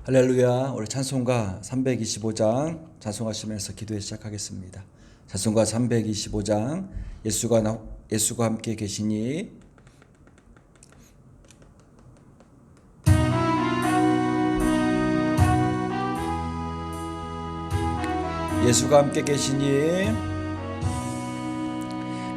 할렐루야. 우리 찬송가 325장 찬송하시면서 기도해 시작하겠습니다. 찬송가 325장 예수가 함께 계시니. 예수가 함께 계시니,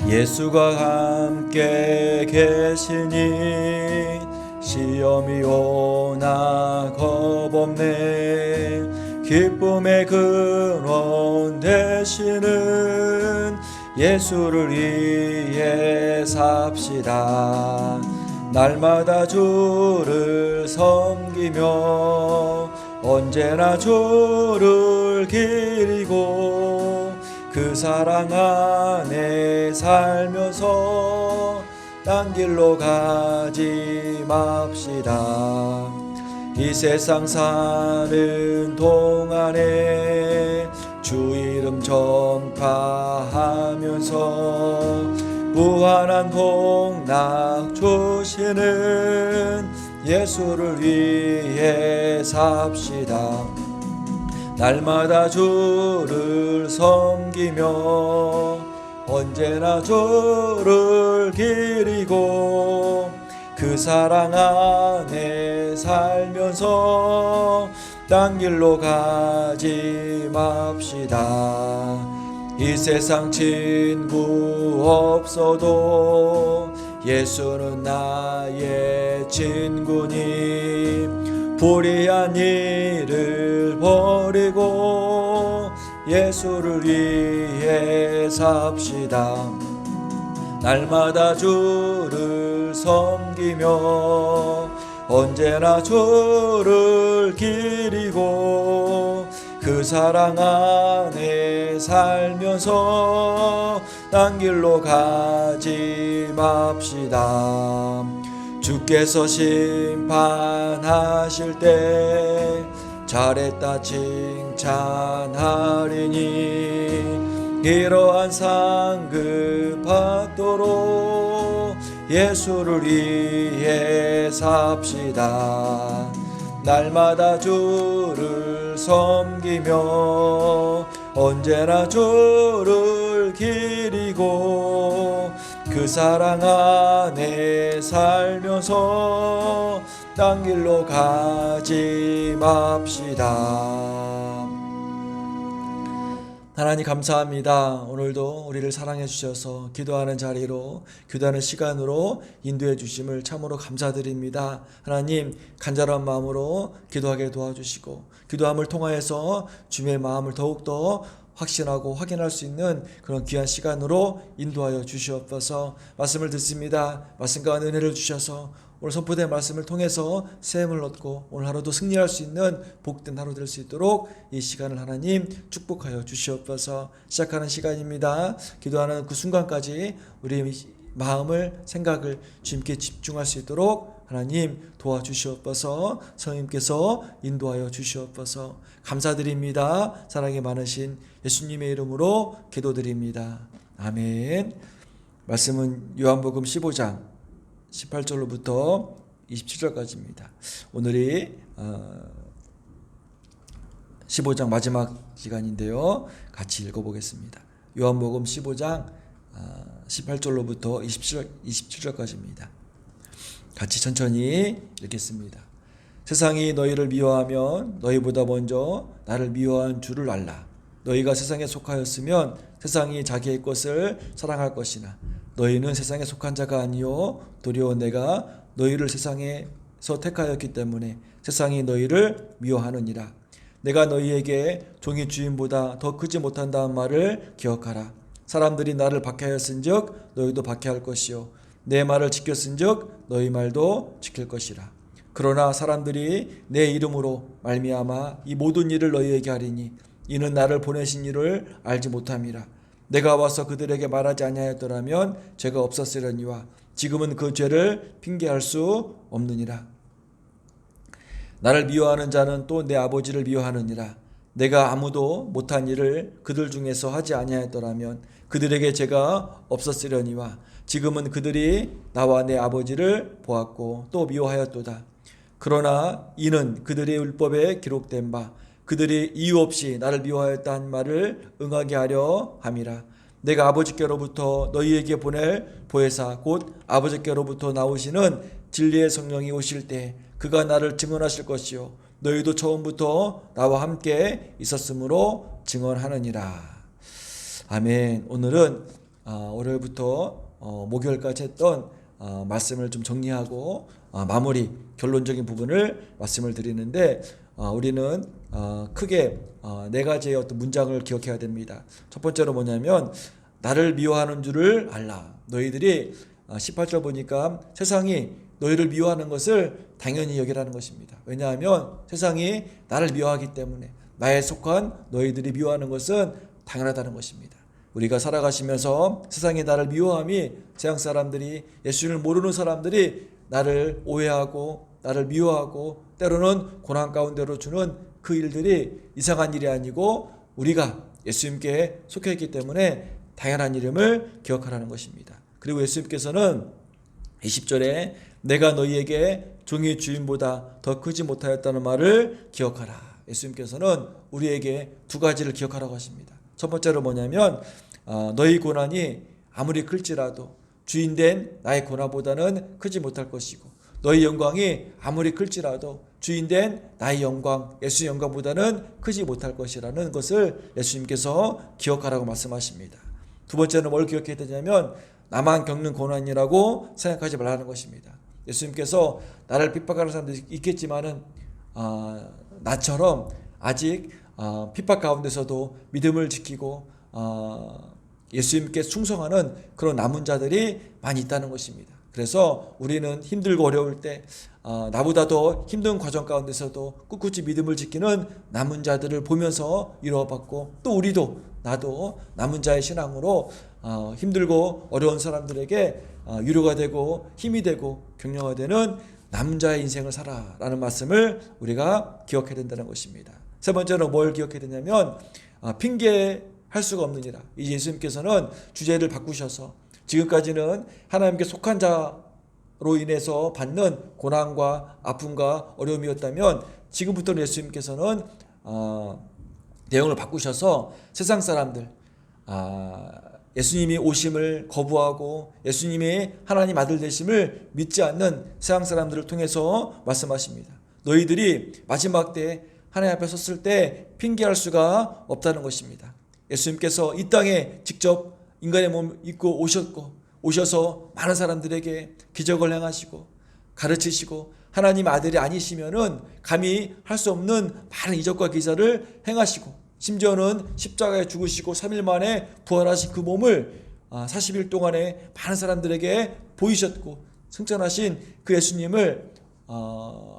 예수가 함께 계시니 시험이 오나 겁없네. 기쁨의 근원 되시는 예수를 위해 삽시다. 날마다 주를 섬기며 언제나 주를 기리고 그 사랑 안에 살면서 딴 길로 가지 맙시다. 이 세상 사는 동안에 주 이름 전파하면서 무한한 복락 주시는 예수를 위해 삽시다. 날마다 주를 섬기며 언제나 주를 기리고 그 사랑 안에 살면서 딴 길로 가지 맙시다. 이 세상 친구 없어도 예수는 나의 친구니 불의한 일을 버리고 예수를 위해 삽시다. 날마다 주를 섬기며 언제나 주를 기리고 그 그 사랑 안에 살면서 딴 길로 가지 맙시다. 주께서 심판하실 때 잘했다 칭찬하리니 이러한 상급 받도록 예수를 위해 삽시다. 날마다 주를 섬기며 언제나 주를 기리고 그 사랑 안에 살면서 딴 길로 가지 맙시다. 하나님 감사합니다. 오늘도 우리를 사랑해 주셔서 기도하는 자리로, 기도하는 시간으로 인도해 주심을 참으로 감사드립니다. 하나님 간절한 마음으로 기도하게 도와주시고 기도함을 통하여서 주의 마음을 더욱더 확신하고 확인할 수 있는 그런 귀한 시간으로 인도하여 주시옵소서. 말씀을 듣습니다. 말씀과 은혜를 주셔서 오늘 선포된 말씀을 통해서 샘을 얻고 오늘 하루도 승리할 수 있는 복된 하루 될 수 있도록 이 시간을 하나님 축복하여 주시옵소서. 시작하는 시간입니다. 기도하는 그 순간까지 우리 마음을 생각을 주님께 집중할 수 있도록 하나님 도와주시옵소서. 성령님께서 인도하여 주시옵소서. 감사드립니다. 사랑이 많으신 예수님의 이름으로 기도드립니다. 아멘. 말씀은 요한복음 15장 18절로부터 27절까지입니다. 오늘이 15장 마지막 시간인데요. 같이 읽어보겠습니다. 요한복음 15장 18절로부터 27절까지입니다. 같이 천천히 읽겠습니다. 세상이 너희를 미워하면 너희보다 먼저 나를 미워한 줄을 알라. 너희가 세상에 속하였으면 세상이 자기의 것을 사랑할 것이나 너희는 세상에 속한 자가 아니요 도리어 내가 너희를 세상에서 택하였기 때문에 세상이 너희를 미워하느니라. 내가 너희에게 종이 주인보다 더 크지 못한다는 말을 기억하라. 사람들이 나를 박해하였은즉 너희도 박해할 것이요 내 말을 지켰은즉 너희 말도 지킬 것이라. 그러나 사람들이 내 이름으로 말미암아 이 모든 일을 너희에게 하리니 이는 나를 보내신 이를 알지 못함이라. 내가 와서 그들에게 말하지 아니하였더라면 죄가 없었으려니와 지금은 그 죄를 핑계할 수 없느니라. 나를 미워하는 자는 또 내 아버지를 미워하느니라. 내가 아무도 못한 일을 그들 중에서 하지 아니하였더라면 그들에게 죄가 없었으려니와 지금은 그들이 나와 내 아버지를 보았고 또 미워하였도다. 그러나 이는 그들의 율법에 기록된 바 그들이 이유 없이 나를 미워하였다 한 말을 응하게 하려 함이라. 내가 아버지께로부터 너희에게 보낼 보혜사 곧 아버지께로부터 나오시는 진리의 성령이 오실 때 그가 나를 증언하실 것이요 너희도 처음부터 나와 함께 있었으므로 증언하느니라. 아멘. 오늘은 월요일부터 목요일까지 했던 말씀을 좀 정리하고 마무리 결론적인 부분을 말씀을 드리는데 우리는 크게 네 가지의 어떤 문장을 기억해야 됩니다. 첫 번째로 뭐냐면 나를 미워하는 줄을 알라. 너희들이 18절 보니까 세상이 너희를 미워하는 것을 당연히 여기라는 것입니다. 왜냐하면 세상이 나를 미워하기 때문에 나에 속한 너희들이 미워하는 것은 당연하다는 것입니다. 우리가 살아가시면서 세상이 나를 미워함이 세상 사람들이 예수님을 모르는 사람들이 나를 오해하고 나를 미워하고 때로는 고난 가운데로 주는 그 일들이 이상한 일이 아니고 우리가 예수님께 속해 있기 때문에 당연한 이름을 기억하라는 것입니다. 그리고 예수님께서는 20절에 내가 너희에게 종이 주인보다 더 크지 못하였다는 말을 기억하라. 예수님께서는 우리에게 두 가지를 기억하라고 하십니다. 첫 번째로 뭐냐면 너희 고난이 아무리 클지라도 주인된 나의 고난보다는 크지 못할 것이고 너희 영광이 아무리 클지라도 주인된 나의 영광, 예수의 영광보다는 크지 못할 것이라는 것을 예수님께서 기억하라고 말씀하십니다. 두 번째는 뭘 기억해야 되냐면 나만 겪는 고난이라고 생각하지 말라는 것입니다. 예수님께서 나를 핍박하는 사람들이 있겠지만은 나처럼 아직 핍박 가운데서도 믿음을 지키고 예수님께 충성하는 그런 남은 자들이 많이 있다는 것입니다. 그래서 우리는 힘들고 어려울 때 나보다 더 힘든 과정 가운데서도 꿋꿋이 믿음을 지키는 남은 자들을 보면서 위로받고, 또 우리도 나도 남은 자의 신앙으로 힘들고 어려운 사람들에게 위로가 되고 힘이 되고 격려가 되는 남은 자의 인생을 살아라는 말씀을 우리가 기억해야 된다는 것입니다. 세 번째로 뭘 기억해야 되냐면 핑계할 수가 없느니라. 이 예수님께서는 주제를 바꾸셔서 지금까지는 하나님께 속한 자로 인해서 받는 고난과 아픔과 어려움이었다면, 지금부터는 예수님께서는 내용을 바꾸셔서 세상 사람들, 예수님이 오심을 거부하고 예수님이 하나님 아들 되심을 믿지 않는 세상 사람들을 통해서 말씀하십니다. 너희들이 마지막 때 하나님 앞에 섰을 때 핑계할 수가 없다는 것입니다. 예수님께서 이 땅에 직접 인간의 몸을 입고 오셔서 많은 사람들에게 기적을 행하시고 가르치시고 하나님 아들이 아니시면은 감히 할 수 없는 많은 이적과 기사를 행하시고, 심지어는 십자가에 죽으시고 3일 만에 부활하신 그 몸을 40일 동안에 많은 사람들에게 보이셨고 승천하신 그 예수님을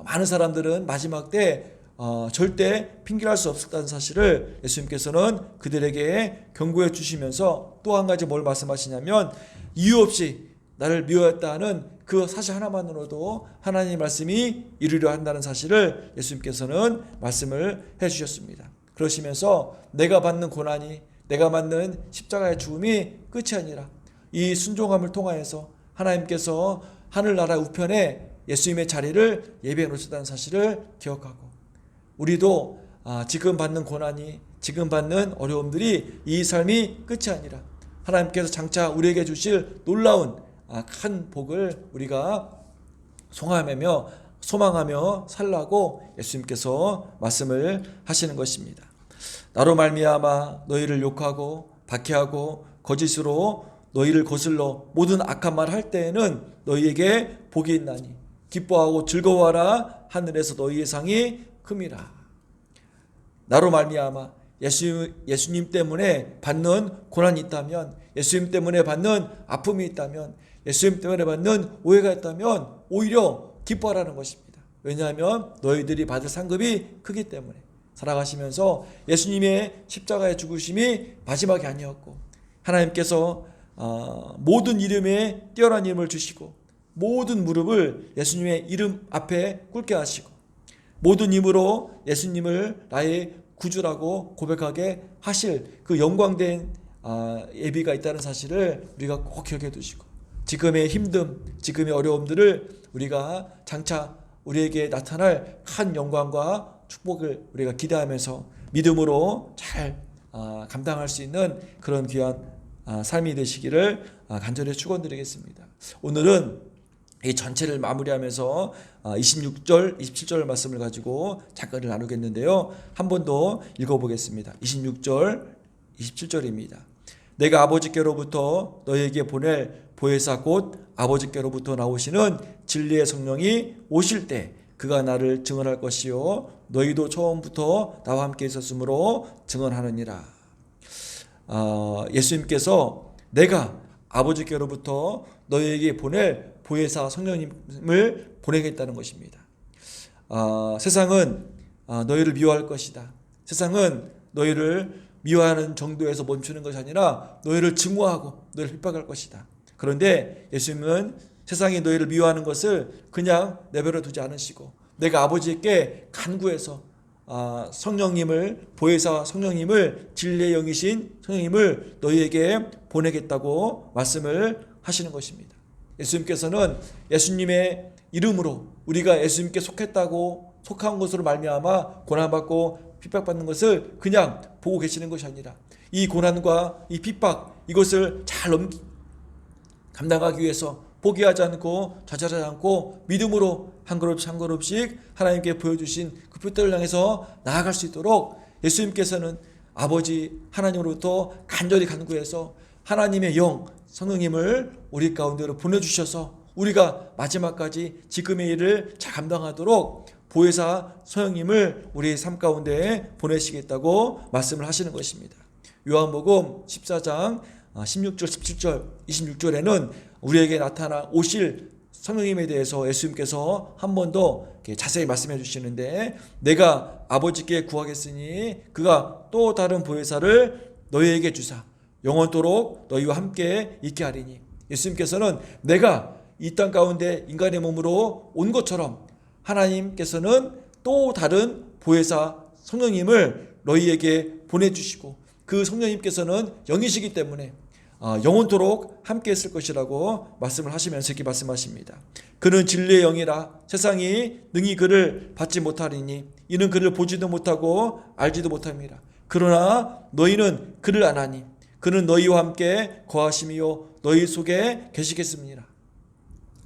많은 사람들은 마지막 때 절대 핑계할 수 없었다는 사실을 예수님께서는 그들에게 경고해 주시면서, 또 한 가지 뭘 말씀하시냐면 이유 없이 나를 미워했다 하는 그 사실 하나만으로도 하나님의 말씀이 이루려 한다는 사실을 예수님께서는 말씀을 해 주셨습니다. 그러시면서 내가 받는 고난이, 내가 받는 십자가의 죽음이 끝이 아니라 이 순종함을 통하여서 하나님께서 하늘나라 우편에 예수님의 자리를 예비해 놓으셨다는 사실을 기억하고, 우리도 지금 받는 고난이, 지금 받는 어려움들이 이 삶이 끝이 아니라 하나님께서 장차 우리에게 주실 놀라운 큰 복을 우리가 소망하며 살라고 예수님께서 말씀을 하시는 것입니다. 나로 말미암아 너희를 욕하고 박해하고 거짓으로 너희를 거슬러 모든 악한 말 할 때에는 너희에게 복이 있나니 기뻐하고 즐거워하라. 하늘에서 너희의 상이 큼이라. 나로 말미암아 예수님 때문에 받는 고난이 있다면, 예수님 때문에 받는 아픔이 있다면, 예수님 때문에 받는 오해가 있다면 오히려 기뻐하라는 것입니다. 왜냐하면 너희들이 받을 상급이 크기 때문에. 살아가시면서 예수님의 십자가의 죽으심이 마지막이 아니었고, 하나님께서 모든 이름에 뛰어난 이름을 주시고 모든 무릎을 예수님의 이름 앞에 꿇게 하시고 모든 힘으로 예수님을 나의 구주라고 고백하게 하실 그 영광된 예비가 있다는 사실을 우리가 꼭 기억해 두시고, 지금의 힘듦, 지금의 어려움들을 우리가 장차 우리에게 나타날 큰 영광과 축복을 우리가 기대하면서 믿음으로 잘 감당할 수 있는 그런 귀한 삶이 되시기를 간절히 축원드리겠습니다. 오늘은 이 전체를 마무리하면서 26절, 27절 말씀을 가지고 잠깐 나누겠는데요. 한 번 더 읽어보겠습니다. 26절, 27절입니다. 내가 아버지께로부터 너희에게 보낼 보혜사 곧 아버지께로부터 나오시는 진리의 성령이 오실 때 그가 나를 증언할 것이요 너희도 처음부터 나와 함께 있었으므로 증언하느니라. 예수님께서 내가 아버지께로부터 너희에게 보낼 보혜사 성령님을 보내겠다는 것입니다. 세상은 너희를 미워할 것이다. 세상은 너희를 미워하는 정도에서 멈추는 것이 아니라 너희를 증오하고 너희를 핍박할 것이다. 그런데 예수님은 세상이 너희를 미워하는 것을 그냥 내버려 두지 않으시고 내가 아버지께 간구해서 성령님을, 보혜사 성령님을, 진리의 영이신 성령님을 너희에게 보내겠다고 말씀을 하시는 것입니다. 예수님께서는 예수님의 이름으로 우리가 예수님께 속한 것으로 말미암아 고난받고 핍박받는 것을 그냥 보고 계시는 것이 아니라 이 고난과 이 핍박, 이것을 잘 감당하기 위해서 포기하지 않고 좌절하지 않고 믿음으로 한 걸음씩 한 걸음씩 하나님께 보여주신 그 표대를 향해서 나아갈 수 있도록 예수님께서는 아버지 하나님으로부터 간절히 간구해서 하나님의 영 성령님을 우리 가운데로 보내주셔서 우리가 마지막까지 지금의 일을 잘 감당하도록 보혜사 성령님을 우리 삶 가운데 보내시겠다고 말씀을 하시는 것입니다. 요한복음 14장 16절 17절 26절에는 우리에게 나타나 오실 성령님에 대해서 예수님께서 한 번 더 자세히 말씀해 주시는데, 내가 아버지께 구하겠으니 그가 또 다른 보혜사를 너희에게 주사 영원토록 너희와 함께 있게 하리니, 예수님께서는 내가 이 땅 가운데 인간의 몸으로 온 것처럼 하나님께서는 또 다른 보혜사 성령님을 너희에게 보내주시고, 그 성령님께서는 영이시기 때문에 영원토록 함께 있을 것이라고 말씀을 하시면서 이렇게 말씀하십니다. 그는 진리의 영이라 세상이 능히 그를 받지 못하리니 이는 그를 보지도 못하고 알지도 못함이라. 그러나 너희는 그를 아나니 그는 너희와 함께 거하심이요 너희 속에 계시겠습니다.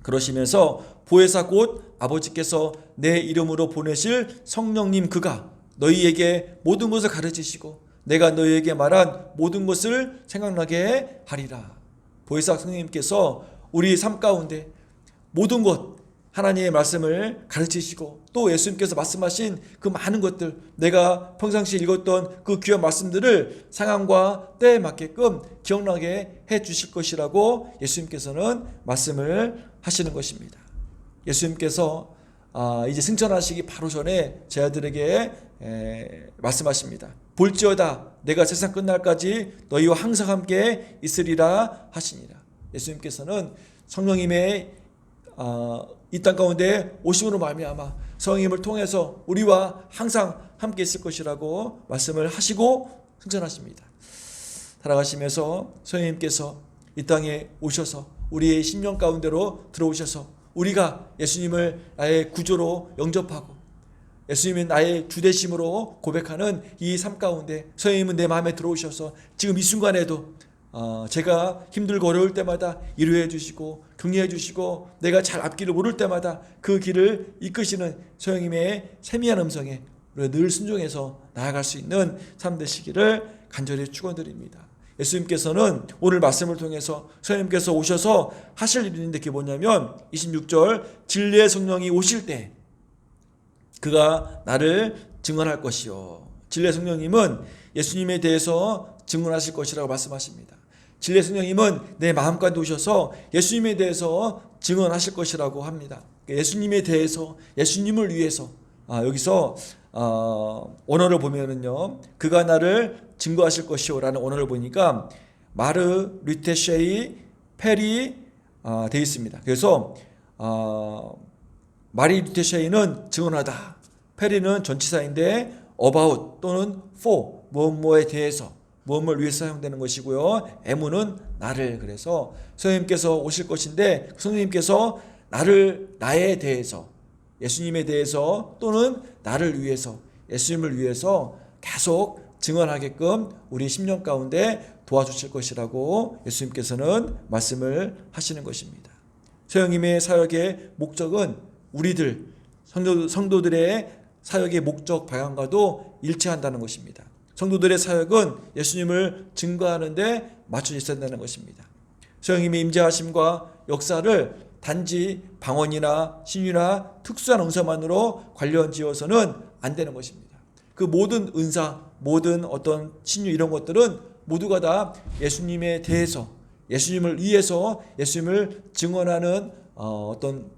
그러시면서 보혜사 곧 아버지께서 내 이름으로 보내실 성령님 그가 너희에게 모든 것을 가르치시고 내가 너희에게 말한 모든 것을 생각나게 하리라. 보혜사 성령님께서 우리 삶 가운데 모든 것 하나님의 말씀을 가르치시고, 또 예수님께서 말씀하신 그 많은 것들, 내가 평상시 읽었던 그 귀한 말씀들을 상황과 때에 맞게끔 기억나게 해 주실 것이라고 예수님께서는 말씀을 하시는 것입니다. 예수님께서 이제 승천하시기 바로 전에 제 아들에게 말씀하십니다. 볼지어다 내가 세상 끝날까지 너희와 항상 함께 있으리라 하시니라. 예수님께서는 성령님의 이 땅 가운데 오심으로 말미암아 성령님을 통해서 우리와 항상 함께 있을 것이라고 말씀을 하시고 승천하십니다. 살아가시면서 성령님께서 이 땅에 오셔서 우리의 심령 가운데로 들어오셔서 우리가 예수님을 나의 구조로 영접하고 예수님이 나의 주되심으로 고백하는 이 삶 가운데 성령님은 내 마음에 들어오셔서 지금 이 순간에도 제가 힘들고 어려울 때마다 위로해 주시고 격려해 주시고 내가 잘 앞길을 모를 때마다 그 길을 이끄시는 성령님의 세미한 음성에 우리가 늘 순종해서 나아갈 수 있는 삶 되시기를 간절히 축원드립니다. 예수님께서는 오늘 말씀을 통해서 성령님께서 오셔서 하실 일이 있는데 그게 뭐냐면 26절 진리의 성령이 오실 때 그가 나를 증언할 것이요. 진리의 성령님은 예수님에 대해서 증언하실 것이라고 말씀하십니다. 진리의 성령님은 내 마음 가운데 오셔서 예수님에 대해서 증언하실 것이라고 합니다. 예수님에 대해서, 예수님을 위해서 여기서 언어를 보면은요, 그가 나를 증거하실 것이요라는 언어를 보니까 마르 류테쉐이 페리 되어 있습니다. 그래서 마리 류테쉐이는 증언하다, 페리는 전치사인데 about 또는 for 무엇에 대해서 무엇을 위해서 사용되는 것이고요. 에무는 나를, 그래서 성령님께서 오실 것인데 성령님께서 나에 대해서, 예수님에 대해서 또는 나를 위해서, 예수님을 위해서 계속 증언하게끔 우리 심령 가운데 도와주실 것이라고 예수님께서는 말씀을 하시는 것입니다. 성령님의 사역의 목적은 우리들 성도들의 사역의 목적 방향과도 일치한다는 것입니다. 성도들의 사역은 예수님을 증거하는 데 맞춰져 있어야 된다는 것입니다. 성령님의 임재하심과 역사를 단지 방언이나 신유나 특수한 은사만으로 관련지어서는 안 되는 것입니다. 그 모든 은사, 모든 어떤 신유 이런 것들은 모두가 다 예수님에 대해서, 예수님을 위해서 예수님을 증언하는 어떤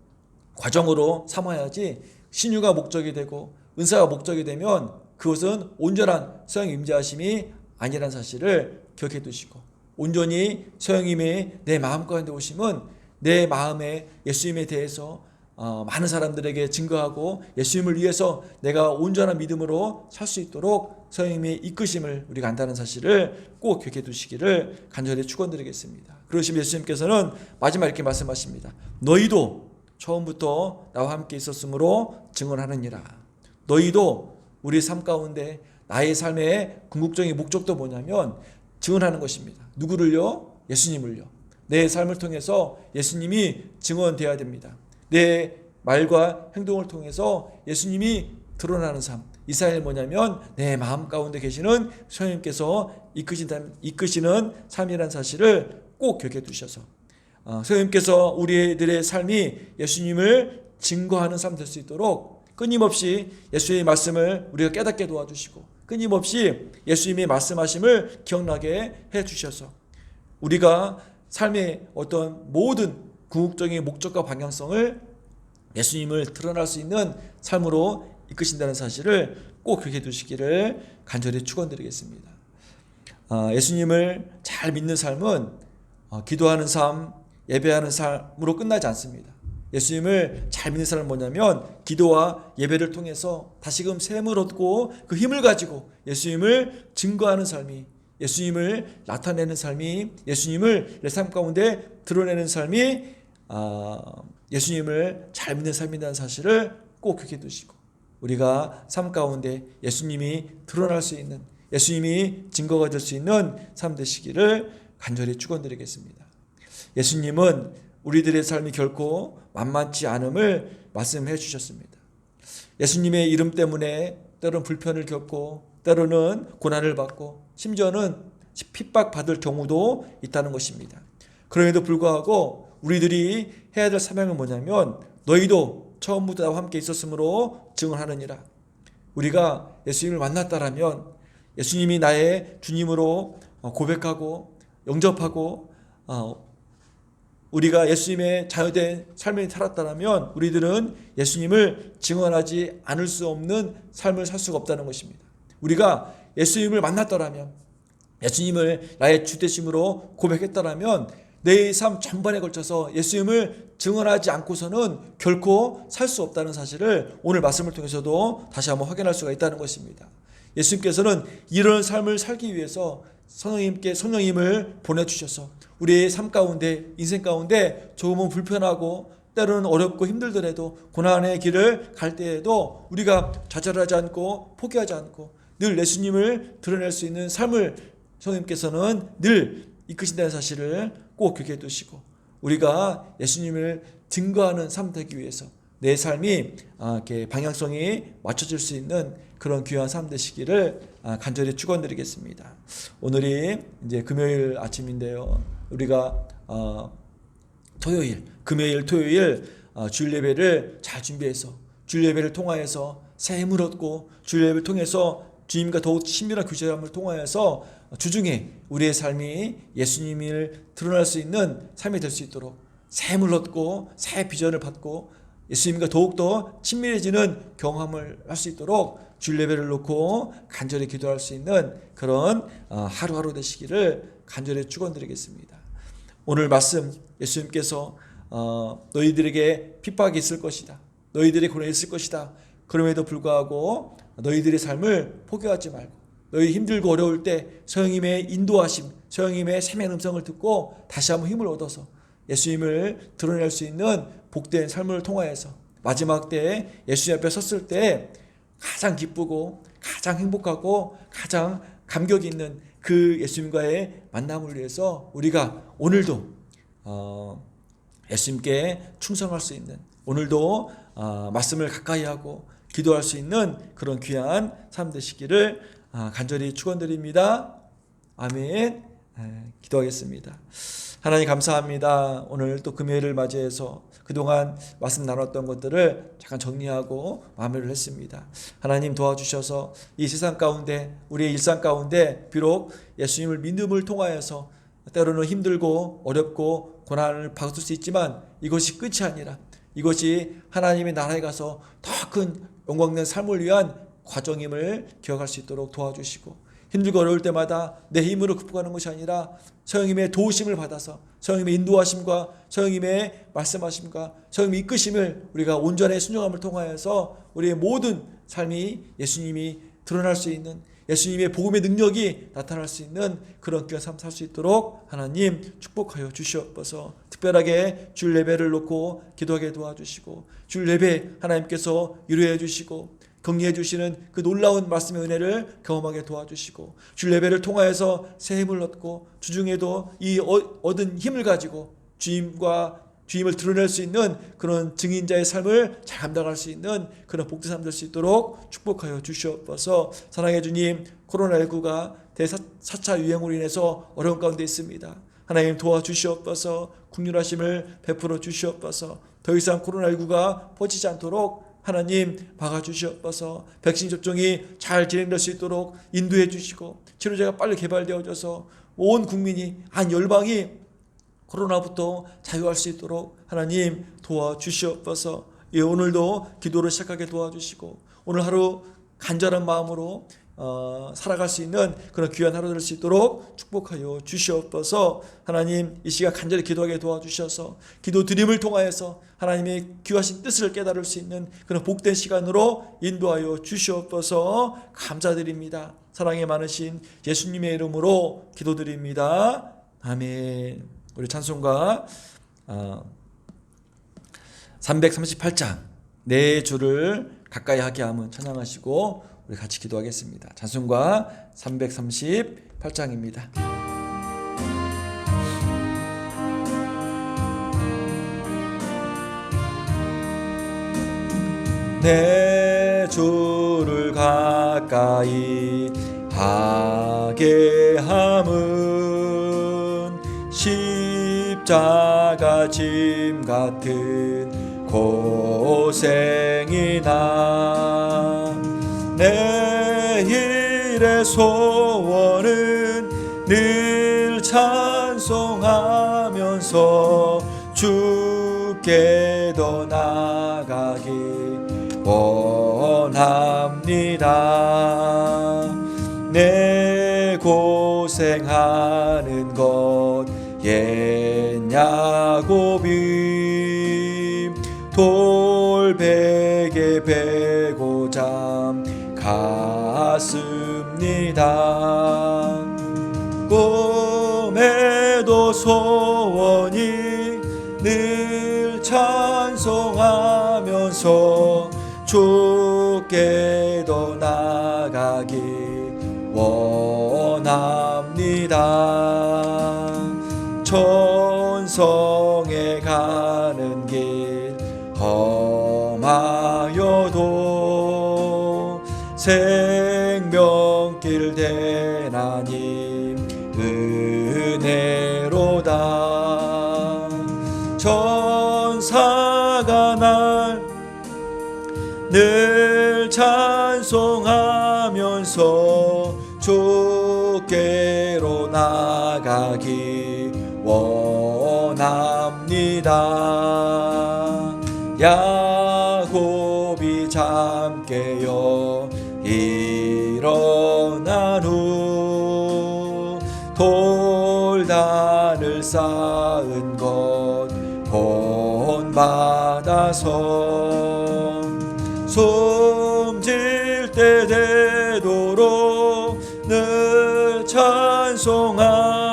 과정으로 삼아야지, 신유가 목적이 되고 은사가 목적이 되면 그것은 온전한 성령 임재하심이 아니라는 사실을 기억해 두시고, 온전히 성령님의 내 마음 가운데 오심은 내 마음에 예수님에 대해서 많은 사람들에게 증거하고 예수님을 위해서 내가 온전한 믿음으로 살 수 있도록 성령님의 이끄심을 우리가 안다는 사실을 꼭 기억해 두시기를 간절히 축원드리겠습니다. 그러시면 예수님께서는 마지막 이렇게 말씀하십니다. 너희도 처음부터 나와 함께 있었으므로 증언하느니라. 너희도 우리 삶 가운데 나의 삶의 궁극적인 목적도 뭐냐면 증언하는 것입니다. 누구를요? 예수님을요. 내 삶을 통해서 예수님이 증언되어야 됩니다. 내 말과 행동을 통해서 예수님이 드러나는 삶. 이 삶이 뭐냐면 내 마음 가운데 계시는 성령님께서 이끄시는 삶이라는 사실을 꼭 기억해 두셔서 성령님께서 우리들의 삶이 예수님을 증거하는 삶 될 수 있도록 끊임없이 예수님의 말씀을 우리가 깨닫게 도와주시고 끊임없이 예수님의 말씀하심을 기억나게 해 주셔서 우리가 삶의 어떤 모든 궁극적인 목적과 방향성을 예수님을 드러날 수 있는 삶으로 이끄신다는 사실을 꼭 기억해 두시기를 간절히 축원드리겠습니다. 예수님을 잘 믿는 삶은 기도하는 삶, 예배하는 삶으로 끝나지 않습니다. 예수님을 잘 믿는 사람은 뭐냐면 기도와 예배를 통해서 다시금 샘을 얻고 그 힘을 가지고 예수님을 증거하는 삶이, 예수님을 나타내는 삶이, 예수님을 내 삶 가운데 드러내는 삶이 예수님을 잘 믿는 삶이라는 사실을 꼭 기억해 두시고, 우리가 삶 가운데 예수님이 드러날 수 있는, 예수님이 증거가 될 수 있는 삶 되시기를 간절히 축원드리겠습니다. 예수님은 우리들의 삶이 결코 만만치 않음을 말씀해 주셨습니다. 예수님의 이름 때문에 때로는 불편을 겪고 때로는 고난을 받고 심지어는 핍박받을 경우도 있다는 것입니다. 그럼에도 불구하고 우리들이 해야 될 사명은 뭐냐면 너희도 처음부터 나와 함께 있었으므로 증언하느니라. 우리가 예수님을 만났다라면, 예수님이 나의 주님으로 고백하고 영접하고 우리가 예수님의 자유된 삶을 살았다면 우리들은 예수님을 증언하지 않을 수 없는 삶을 살 수가 없다는 것입니다. 우리가 예수님을 만났다면, 예수님을 나의 주 되심으로 고백했다면 내 삶 전반에 걸쳐서 예수님을 증언하지 않고서는 결코 살 수 없다는 사실을 오늘 말씀을 통해서도 다시 한번 확인할 수가 있다는 것입니다. 예수님께서는 이런 삶을 살기 위해서 성령님을 보내주셔서 우리의 삶 가운데, 인생 가운데 조금은 불편하고 때로는 어렵고 힘들더라도 고난의 길을 갈 때에도 우리가 좌절하지 않고 포기하지 않고 늘 예수님을 드러낼 수 있는 삶을 성령님께서는 늘 이끄신다는 사실을 꼭 기억해 두시고, 우리가 예수님을 증거하는 삶 되기 위해서 내 삶이 이렇게 방향성이 맞춰질 수 있는 그런 귀한 삶 되시기를 간절히 축원드리겠습니다. 오늘이 이제 금요일 아침인데요. 우리가 토요일, 금요일, 토요일 주일 예배를 잘 준비해서 주일 예배를 통하여서 새 힘을 얻고 주일 예배를 통해서 주님과 더욱 친밀한 교제함을 통하여서 주중에 우리의 삶이 예수님을 드러날 수 있는 삶이 될 수 있도록 새 힘을 얻고 새 비전을 받고 예수님과 더욱더 친밀해지는 경험을 할 수 있도록 주일 예배를 놓고 간절히 기도할 수 있는 그런 하루하루 되시기를 간절히 축원드리겠습니다. 오늘 말씀 예수님께서 너희들에게 핍박이 있을 것이다, 너희들의 고난이 있을 것이다, 그럼에도 불구하고 너희들의 삶을 포기하지 말고 너희 힘들고 어려울 때 성령님의 인도하심, 성령님의 세미한 음성을 듣고 다시 한번 힘을 얻어서 예수님을 드러낼 수 있는 복된 삶을 통하여서 마지막 때에 예수님 앞에 섰을 때 가장 기쁘고 가장 행복하고 가장 감격이 있는 그 예수님과의 만남을 위해서 우리가 오늘도 예수님께 충성할 수 있는, 오늘도 말씀을 가까이 하고 기도할 수 있는 그런 귀한 삶 되시기를 간절히 축원드립니다. 아멘. 기도하겠습니다. 하나님 감사합니다. 오늘 또 금요일을 맞이해서 그동안 말씀 나눴던 것들을 잠깐 정리하고 마무리를 했습니다. 하나님 도와주셔서 이 세상 가운데, 우리의 일상 가운데 비록 예수님을 믿음을 통하여서 때로는 힘들고 어렵고 고난을 받을 수 있지만 이것이 끝이 아니라 이것이 하나님의 나라에 가서 더 큰 영광된 삶을 위한 과정임을 기억할 수 있도록 도와주시고, 힘들고 어려울 때마다 내 힘으로 극복하는 것이 아니라 성령님의 도우심을 받아서 성령님의 인도하심과 성령님의 말씀하심과 성령님의 이끄심을 우리가 온전히 순종함을 통하여서 우리의 모든 삶이 예수님이 드러날 수 있는, 예수님의 복음의 능력이 나타날 수 있는 그런 귀한 삶 살 수 있도록 하나님 축복하여 주시옵소서. 특별하게 주일 예배를 놓고 기도하게 도와주시고 주일 예배 하나님께서 위로해 주시고 격려해 주시는 그 놀라운 말씀의 은혜를 경험하게 도와주시고 주일 예배를 통하여서 새 힘을 얻고 주중에도 이 얻은 힘을 가지고 주님을 드러낼 수 있는 그런 증인자의 삶을 잘 감당할 수 있는 그런 복된 삶 될 수 있도록 축복하여 주시옵소서. 사랑해 주님, 코로나19가 대4차 유행으로 인해서 어려운 가운데 있습니다. 하나님 도와주시옵소서. 긍휼하심을 베풀어 주시옵소서. 더 이상 코로나19가 퍼지지 않도록 하나님 막아주시옵소서. 백신 접종이 잘 진행될 수 있도록 인도해 주시고 치료제가 빨리 개발되어져서 온 국민이 한 열방이 코로나부터 자유할 수 있도록 하나님 도와주시옵소서. 예, 오늘도 기도를 시작하게 도와주시고 오늘 하루 간절한 마음으로 살아갈 수 있는 그런 귀한 하루 될 수 있도록 축복하여 주시옵소서. 하나님 이 시간 간절히 기도하게 도와주셔서 기도 드림을 통하여서 하나님의 귀하신 뜻을 깨달을 수 있는 그런 복된 시간으로 인도하여 주시옵소서. 감사드립니다. 사랑이 많으신 예수님의 이름으로 기도드립니다. 아멘. 우리 찬송가 338장 내 주를 가까이 하게 함은 찬양하시고 우리 같이 기도하겠습니다. 찬송가 338장입니다. 내 주를 가까이 하게 함은 십자가 짐 같은 고생이나 내일의 소원은 늘 찬송하면서 주께 더 나아가기 원합니다. 내 고생하는 것 옛 야곱이 돌베개 베고 잠 갔습니다. 꿈에도 소원이 늘 찬송하면서 주께 더 나아가기 원합니다. 천성에 가는 길 험하여도 생명길 대나님 은혜로다. 천사가 날 늘 찬송하면서 주께로 나가기 원합니다. 야곱이 잠 깨어 일어난 후 돌단을 쌓은 것 본받아서 숨질 때 되도록 늘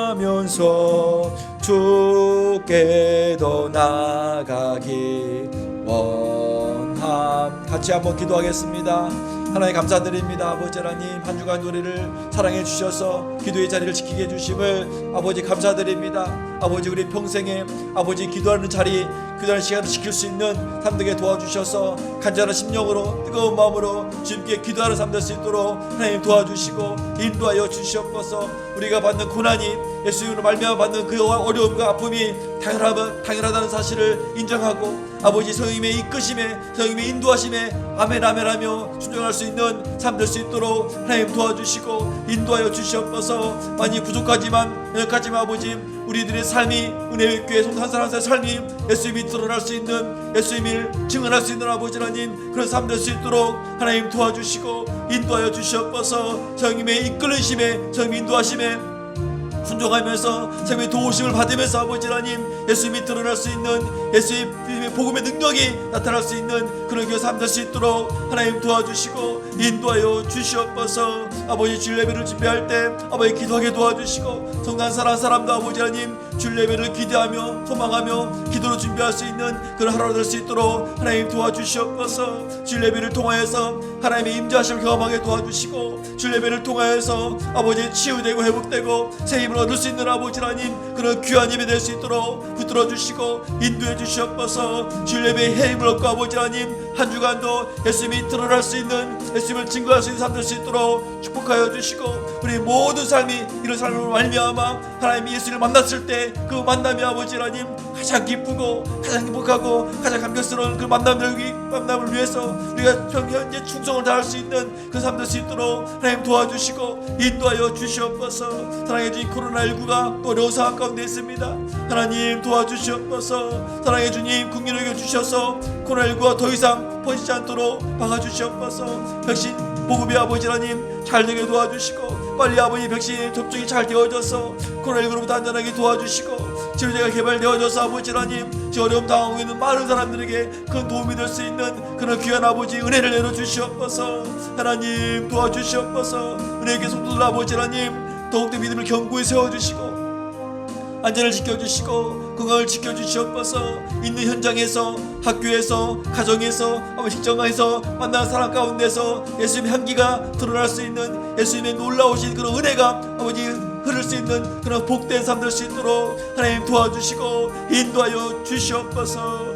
찬송하면서 주께 더 나아가기 원함. 같이 한번 기도하겠습니다. 하나님 감사드립니다. 아버지 하나님 한 주간 우리를 사랑해 주셔서 기도의 자리를 지키게 해주심을 아버지 감사드립니다. 아버지 우리 평생에 아버지 기도하는 자리 기도하는 시간을 지킬 수 있는 삶 되게 도와주셔서 간절한 심령으로 뜨거운 마음으로 주님께 기도하는 삶 될 수 있도록 하나님 도와주시고 인도하여 주시옵소서. 우리가 받는 고난이 예수 이름으로 말미암아 받는 그 어려움과 아픔이 당연하다는 사실을 인정하고 아버지 성령님의 이끄심에 성령님의 인도하심에 아멘 아멘하며 순종할 수 있는 삶 될 수 있도록 하나님 도와주시고 인도하여 주시옵소서. 많이 부족하지만 연약하지만 아버지 우리들의 삶이 은혜의 교회 한 사람 한 사람의 삶이 예수님이 드러날 수 있는 예수님을 증언할 수 있는 아버지 하나님 그런 삶 될 수 있도록 하나님 도와주시고 인도하여 주시옵소서. 성령님의 이끌으심에 성령님의 인도하심에 순종하면서 성령의 도우심을 받으면서 아버지 하나님 예수님이 드러날 수 있는 예수님의 복음의 능력이 나타날 수 있는 그런 교회 삶 될 수 있도록 하나님 도와주시고 인도하여 주시옵소서. 아버지 주일 예배를 준비할 때 아버지 기도하게 도와주시고 성간 사랑하는 사람도 아버지 하나님 주일 예배를 기대하며 소망하며 기도로 준비할 수 있는 그런 하루가 될 수 있도록 하나님 도와주시옵소서. 주일 예배를 통하여서 하나님의 임재하심을 경험하게 도와주시고 주일 예배를 통하여서 아버지 치유되고 회복되고 새 힘을 얻을 수 있는 아버지 하나님 그런 귀한 예배 될 수 있도록 붙들어 주시고 인도해 주시옵소서. 주일 예배의 힘을 얻고 아버지 하나님 한 주간도 예수님이 드러날 수 있는 예수님을 증거할 수 있는 삶 될 수 있도록 축복하여 주시고 우리 모든 삶이 이런 삶으로 말미암아 하나님이 예수를 만났을 때 그 만남이 아버지 하나님 가장 기쁘고 가장 행복하고 가장 감격스러운 그 만남을 위해서 우리가 현재 충성을 다할 수 있는 그 삶 될 수 있도록 하나님 도와주시고 인도하여 주시옵소서. 사랑해 주님, 코로나19가 또 어려운 상황 가운데 있습니다. 하나님 도와주시옵소서. 사랑해 주님, 국민을 여겨 주셔서 코로나19가 더 이상 퍼지지 않도록 막아주시옵소서. 백신 보급이 아버지 하나님 잘 되게 도와주시고 빨리 아버지 백신 접종이 잘 되어져서 코로나19로부터 안전하게 도와주시고 치료제가 개발되어져서 아버지 하나님 지금 어려움 당하고 있는 많은 사람들에게 큰 도움이 될 수 있는 그런 귀한 아버지 은혜를 내려주시옵소서. 하나님 도와주시옵소서. 은혜의 성도들 아버지 하나님 더욱더 믿음을 견고히 세워주시고 안전을 지켜주시고 건강을 지켜주시옵소서. 있는 현장에서 학교에서 가정에서 아버지 직장에서 만나는 사람 가운데서 예수님의 향기가 드러날 수 있는 예수님의 놀라우신 그런 은혜가 아버지 흐를 수 있는 그런 복된 삶 될 수 있도록 하나님 도와주시고 인도하여 주시옵소서.